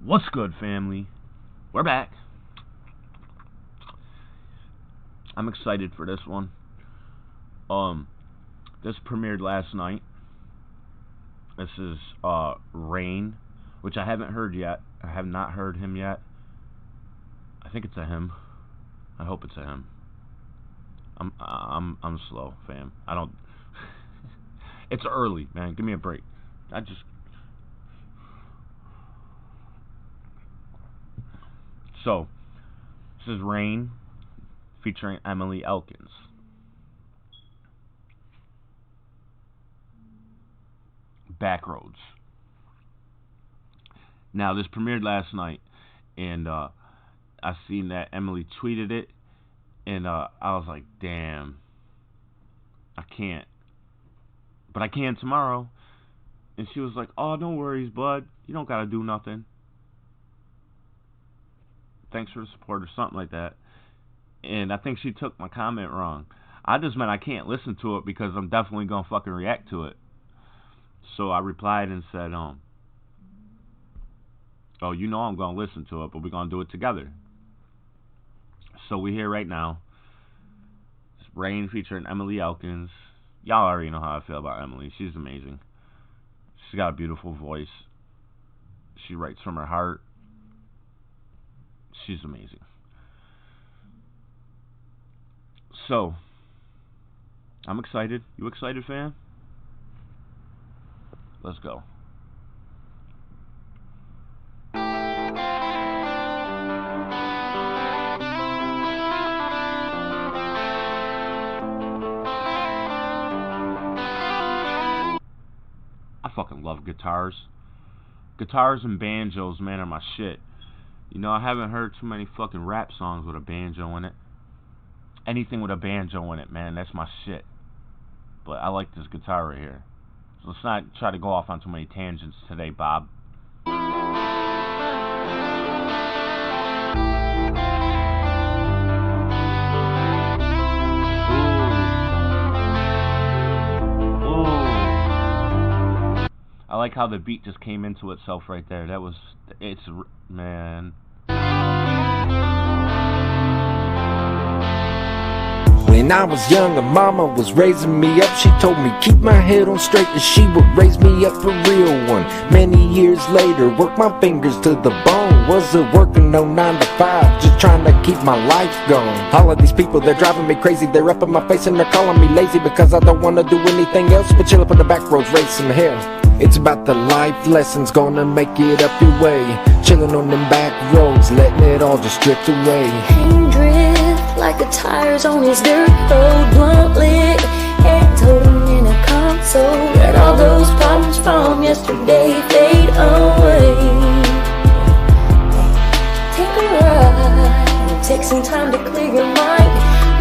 What's good, family? We're back. I'm excited for this one. This premiered last night. This is Raiin, which I haven't heard yet. I have not heard him yet. I think it's a him. I hope it's a him. I'm slow, fam. I don't. It's early, man. Give me a break. So, this is Raiin featuring Emilyaelkins. Backroads. Now, this premiered last night, and I seen that Emily tweeted it, and I was like, damn, I can't. But I can tomorrow. And she was like, oh, no worries, bud. You don't gotta do nothing. Thanks for the support or something like that. And I think she took my comment wrong. I just meant I can't listen to it because I'm definitely gonna fucking react to it. So I replied and said, oh, you know I'm gonna listen to it, but we're gonna do it together. So we're here right now. It's Raiin featuring Emilyaelkins. Y'all already know how I feel about Emily. She's amazing. She's got a beautiful voice. She writes from her heart. She's amazing. So, I'm excited. You excited, fam? Let's go. I fucking love guitars. Guitars and banjos, man, are my shit. You know, I haven't heard too many fucking rap songs with a banjo in it. Anything with a banjo in it, man, that's my shit. But I like this guitar right here. So let's not try to go off on too many tangents today, Bob. I like how the beat just came into itself right there. Man. When I was younger, mama was raising me up. She told me keep my head on straight and she would raise me up a real one. Many years later, worked my fingers to the bone. Wasn't working no 9 to 5, just trying to keep my life going. All of these people, they're driving me crazy. They're up in my face and they're calling me lazy because I don't want to do anything else but chill up on the back roads racing hell. It's about the life lessons, gonna make it up your way. Chilling on them back roads, letting it all just drift away. Hang drift like the tires on his dirt road. Blunt lit and toting in a console. Let all those problems from yesterday fade away. Take a ride and take some time to clear your mind.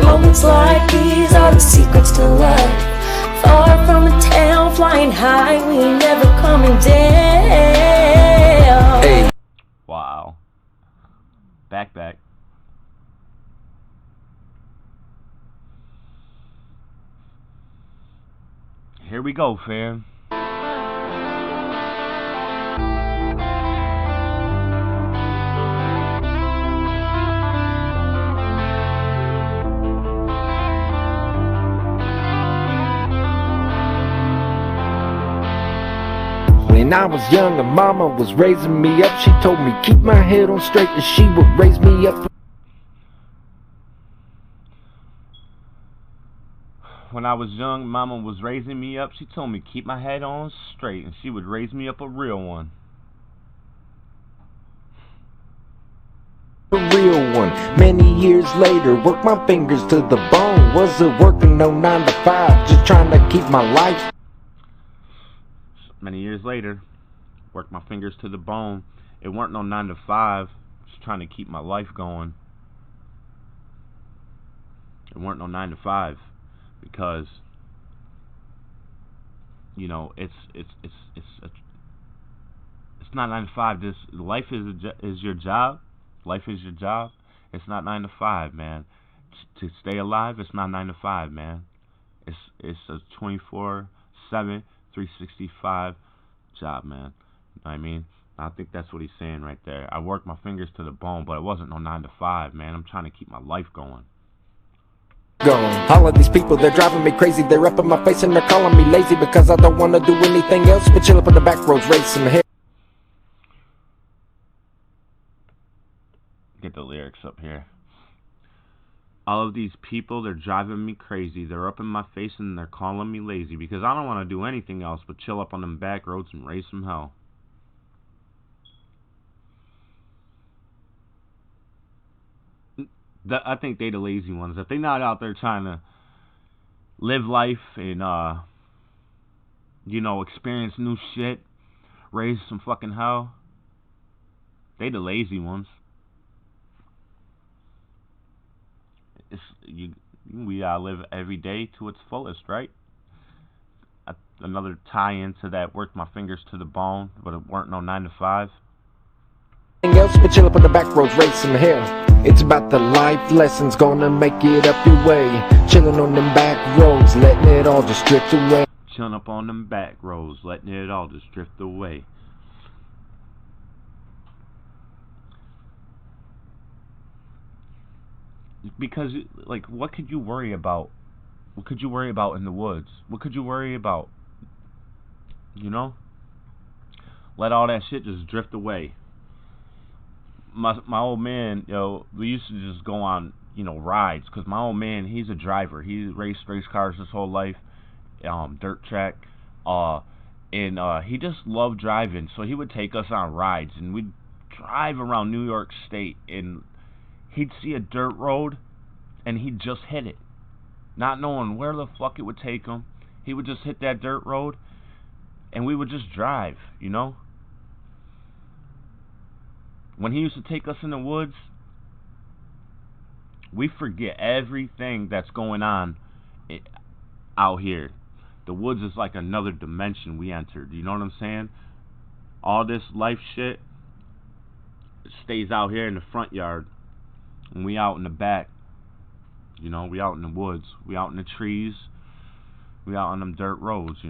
Moments like these are the secrets to life. Far from a town, flying high, we ain't never coming down. Hey. Wow. Back. Here we go, fam. When I was younger, mama was raising me up. She told me keep my head on straight and she would raise me up. When I was young, mama was raising me up. She told me keep my head on straight and she would raise me up a real one. A real one. Many years later, worked my fingers to the bone. Wasn't working no 9 to 5, just trying to keep my life. Many years later, worked my fingers to the bone. It weren't no 9 to 5, just trying to keep my life going. It weren't no 9 to 5 because, you know, it's not 9 to 5. This life is your job. Life is your job. It's not 9 to 5, man. To stay alive, it's not 9 to 5, man. It's a 24/7, 365 job, man. You know what I mean? I think that's what he's saying right there. I worked my fingers to the bone, but it wasn't no 9 to 5, man. I'm trying to keep my life going. All of these people, they're driving me crazy. They're up in my face and they're calling me lazy because I don't want to do anything else but chill up on the back roads, racing hell. Get the lyrics up here. All of these people, they're driving me crazy. They're up in my face and they're calling me lazy because I don't want to do anything else but chill up on them back roads and raise some hell. I think they the lazy ones. If they're not out there trying to live life and, you know, experience new shit, raise some fucking hell, they the lazy ones. We live every day to its fullest, right? Another tie-in to that, work my fingers to the bone, but it weren't no 9 to 5. Else but chill up on the back roads, racing hell. It's about the life lessons, gonna make it up your way. Chilling on them back roads, letting it all just drift away. Chilling up on them back roads, letting it all just drift away. Because, like, what could you worry about? What could you worry about in the woods? What could you worry about? You know? Let all that shit just drift away. My old man, we used to just go on, rides, because my old man, he's a driver. He raced race cars his whole life, dirt track, and he just loved driving, so he would take us on rides, and we'd drive around New York State, and he'd see a dirt road, and he'd just hit it, not knowing where the fuck it would take him. He would just hit that dirt road, and we would just drive, When he used to take us in the woods, we forget everything that's going on out here. The woods is like another dimension we entered. You know what I'm saying? All this life shit stays out here in the front yard, and we out in the back. We out in the woods. We out in the trees. We out on them dirt roads,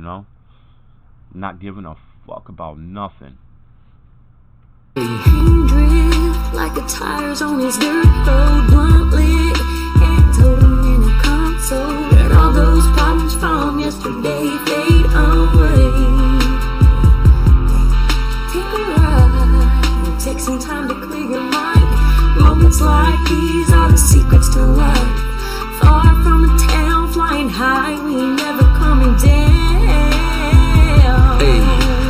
Not giving a fuck about nothing. Drift like the tires on his dirt road, bluntly, and told him in a console that all those problems from yesterday fade away. Take a ride, take some time to clear your mind. Moments like these are the secrets to life. Far from a town, flying high, we ain't never coming down.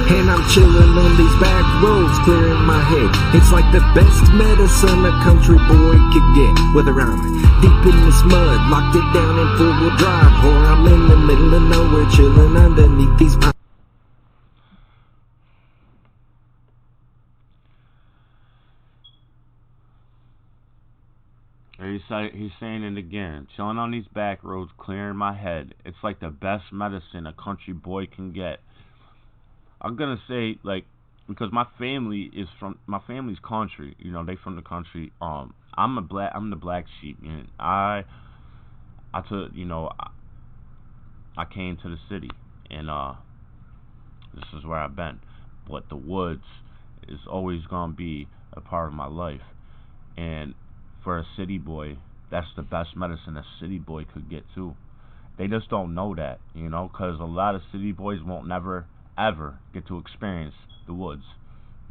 And I'm chilling on these back roads, clearing my head. It's like the best medicine a country boy could get. Whether I'm deep in this mud, locked it down in four-wheel drive, or I'm in the middle of nowhere, chilling underneath these pines. He's saying it again. Chilling on these back roads, clearing my head. It's like the best medicine a country boy can get. I'm gonna say, because my family's country. They from the country. I'm the black sheep, and I came to the city, and this is where I've been. But the woods is always gonna be a part of my life, and for a city boy, that's the best medicine a city boy could get too. They just don't know that, because a lot of city boys won't never ever get to experience the woods.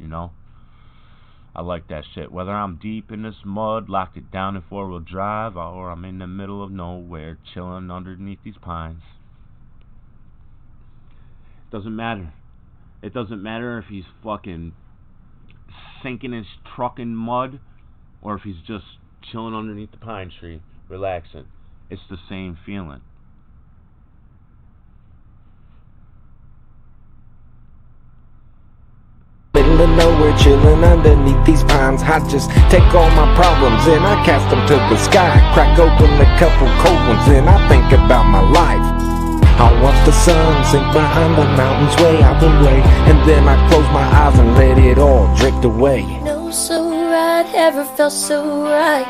I like that shit. Whether I'm deep in this mud, locked it down in four-wheel drive, or I'm in the middle of nowhere, chilling underneath these pines. Doesn't matter. It doesn't matter if he's fucking sinking his truck in mud, or if he's just chilling underneath the pine tree, relaxing. It's the same feeling. Nowhere, chilling underneath these pines. I just take all my problems and I cast them to the sky. Crack open a couple cold ones and I think about my life. I watch the sun sink behind the mountains way out the way, and then I close my eyes and let it all drift away. No, so right, ever felt so right.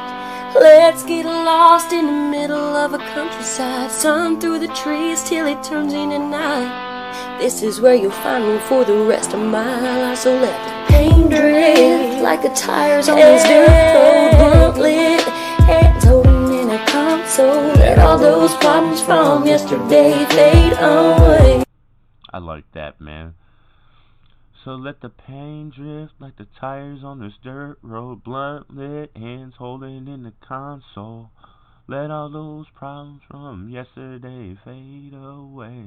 Let's get lost in the middle of a countryside. Sun through the trees till it turns into night. This is where you'll find me for the rest of my life, so let me Pain drift like the tires on this dirt road, blunt lit, hands holding in a console. Let all those problems from yesterday fade away. I like that, man. So let the pain drift like the tires on this dirt road, blunt lit, hands holding in the console. Let all those problems from yesterday fade away.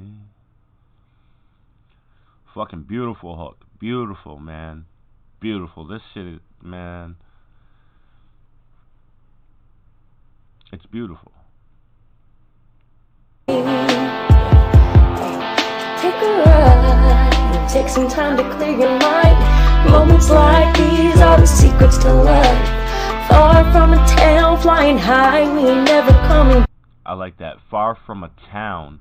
Fucking beautiful hook. Beautiful, man. Beautiful. This shit is, man, it's beautiful. Take a ride, take some time to clear your mind. Moments like these are the secrets to life. Far from a town, flying high, we ain't never coming. I like that. Far from a town.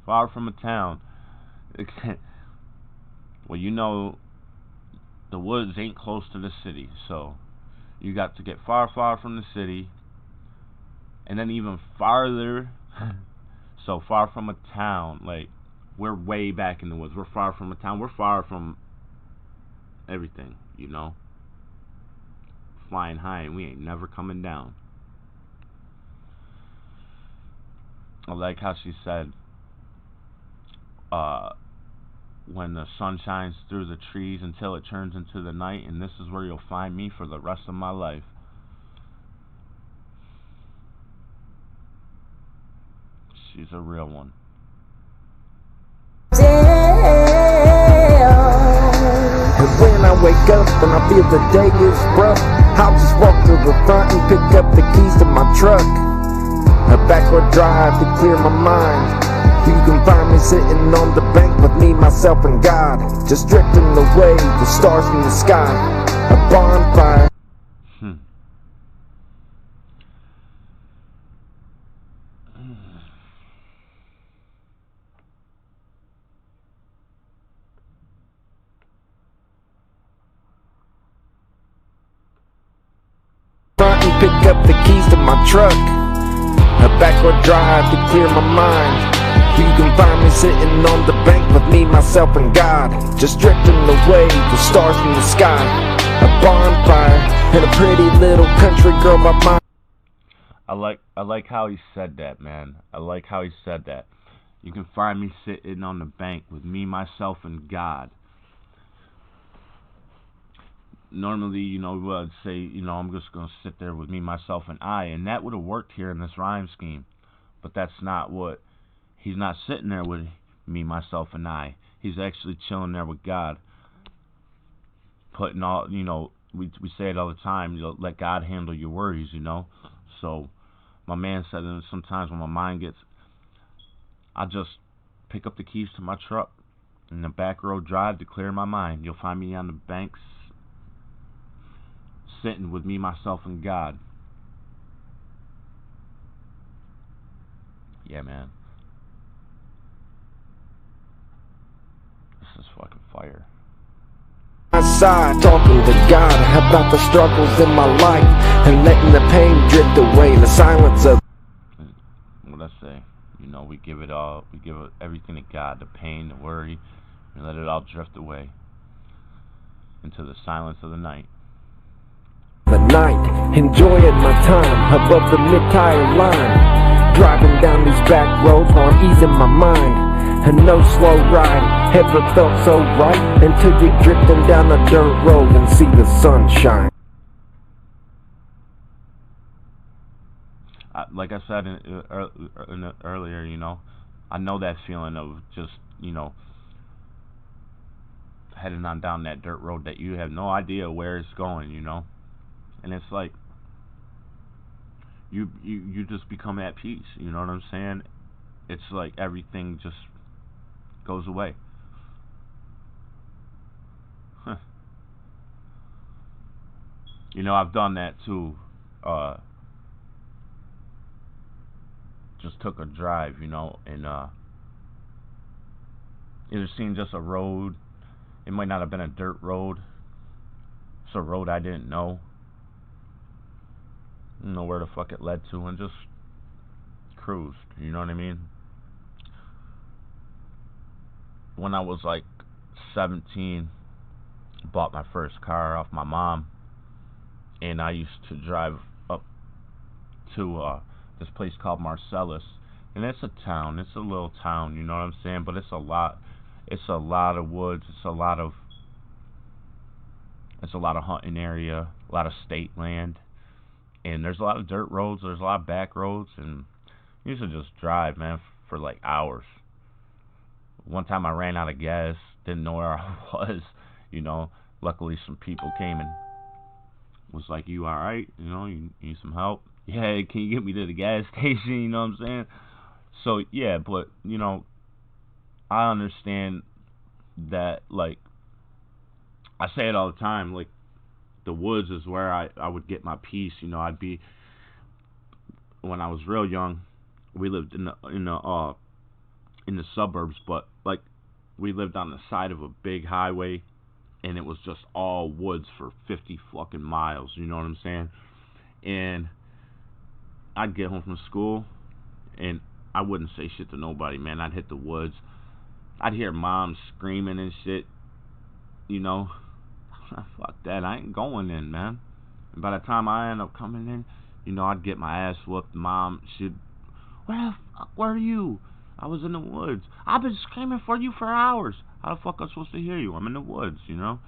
Far from a town. Well, you know, the woods ain't close to the city, so you got to get far, far from the city, and then even farther. So far from a town, like, we're way back in the woods. We're far from a town. We're far from everything, you know. Flying high, and we ain't never coming down. I like how she said, when the sun shines through the trees until it turns into the night, and this is where you'll find me for the rest of my life. She's a real one. And when I wake up and I feel the day is rough, I'll just walk to the front and pick up the keys to my truck. A backward drive to clear my mind. You can find me sitting on the bank with me, myself, and God, just drifting away, the stars in the sky, a bonfire. Front and pick up the keys to my truck. A backward drive to clear my mind. You can find me sitting on the bank with me, myself, and God, just drifting away, the stars in the sky, a bonfire, and a pretty little country girl by my. I like how he said that, man. I like how he said that. You can find me sitting on the bank with me, myself, and God. Normally, you know, I'd say, you know, I'm just going to sit there with me, myself, and I, and that would have worked here in this rhyme scheme. But that's not what, he's not sitting there with me, myself, and I. He's actually chilling there with God. Putting all, you know, we say it all the time, you know, let God handle your worries, you know. So, my man said that sometimes when my mind gets, I just pick up the keys to my truck in the back road drive to clear my mind. You'll find me on the banks, sitting with me, myself, and God. Yeah, man. This is fucking fire. Side, talking to God about the struggles in my life and letting the pain drift away in the silence of. What I say, you know, we give it all, we give everything to God, the pain, the worry, and let it all drift away into the silence of the night. The night, enjoying my time above the mid-tire line, driving down these back roads while I'm easing my mind. And no slow ride ever felt so right until you're drifting down a dirt road and see the sunshine. Like I said earlier, you know, I know that feeling of just, you know, heading on down that dirt road that you have no idea where it's going, you know. And it's like you just become at peace, you know what I'm saying? It's like everything just goes away. Huh. You know, I've done that too. Just took a drive, you know, and either seen just a road. It might not have been a dirt road. It's a road I didn't know. Didn't know where the fuck it led to, and just cruised, you know what I mean? When I was like 17, bought my first car off my mom, and I used to drive up to this place called Marcellus, and it's a town. It's a little town, you know what I'm saying? But it's a lot. It's a lot of woods. It's a lot of hunting area, a lot of state land, and there's a lot of dirt roads. There's a lot of back roads, and you used to just drive, man, for like hours. One time I ran out of gas, didn't know where I was, you know. Luckily some people came and was like, "You alright? You know, you need some help? Yeah, can you get me to the gas station?" You know what I'm saying? So yeah, but you know, I understand that, like, I say it all the time, like, the woods is where I would get my peace. You know, I'd be, when I was real young, we lived in the suburbs, but like, we lived on the side of a big highway, and it was just all woods for 50 fucking miles, you know what I'm saying? And I'd get home from school, and I wouldn't say shit to nobody, man. I'd hit the woods. I'd hear mom screaming and shit, you know. Fuck that, I ain't going in, man. And by the time I end up coming in, you know, I'd get my ass whooped. Mom, she'd, "Where the fuck were you?" "I was in the woods." "I've been screaming for you for hours." "How the fuck am I supposed to hear you? I'm in the woods," you know?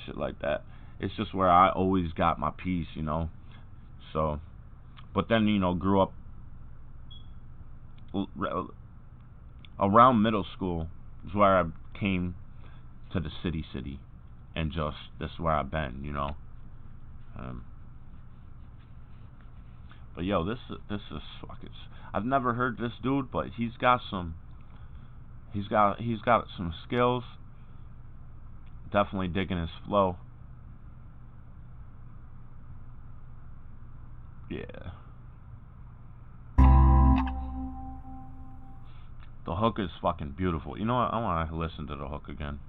Shit like that. It's just where I always got my peace, you know? So, but then, you know, grew up around middle school is where I came to the city, and just, this is where I've been, you know? But yo, this is fucking. I've never heard this dude, but he's got some skills. Definitely digging his flow. Yeah. The hook is fucking beautiful. You know what? I want to listen to the hook again.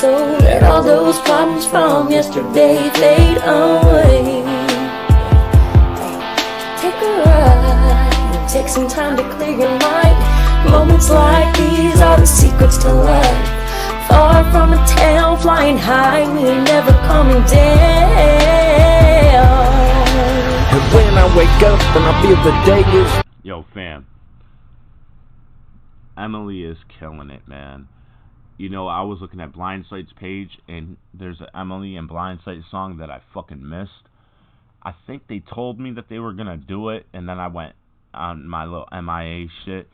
Let all those problems from yesterday fade away. Take a ride, take some time to clear your mind. Moments like these are the secrets to life. Far from a town flying high, we ain't never coming down. And when I wake up and I feel the day is... Yo, fam, Emily is killing it, man. You know, I was looking at Blindsight's page, and there's an Emily and Blindsight song that I fucking missed. I think they told me that they were gonna do it, and then I went on my little MIA shit,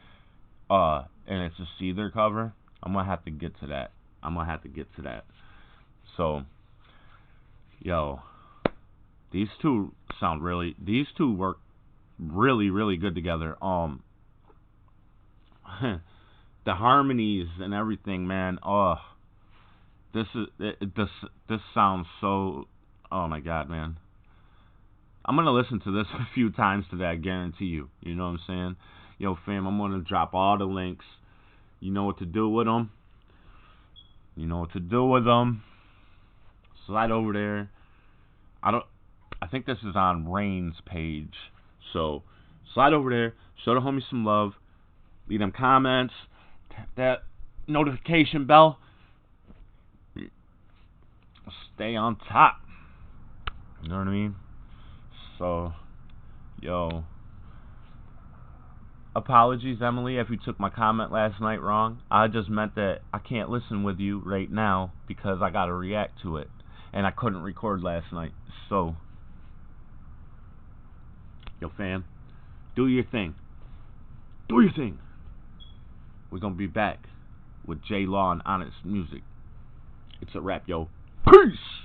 and it's a Seether cover. I'm gonna have to get to that. So, yo, these two work really, really good together. The harmonies and everything, man. Oh, this sounds so. Oh my god, man. I'm gonna listen to this a few times today. I guarantee you. You know what I'm saying? Yo, fam, I'm gonna drop all the links. You know what to do with them. Slide over there. I think this is on Raiin's page. So slide over there. Show the homies some love. Leave them comments. Tap that notification bell. Stay on top. You know what I mean? So, yo. Apologies, Emily, if you took my comment last night wrong. I just meant that I can't listen with you right now because I gotta react to it. And I couldn't record last night. So, yo, fam, do your thing. We're gonna be back with J Law and Honest Music. It's a wrap, yo. Peace!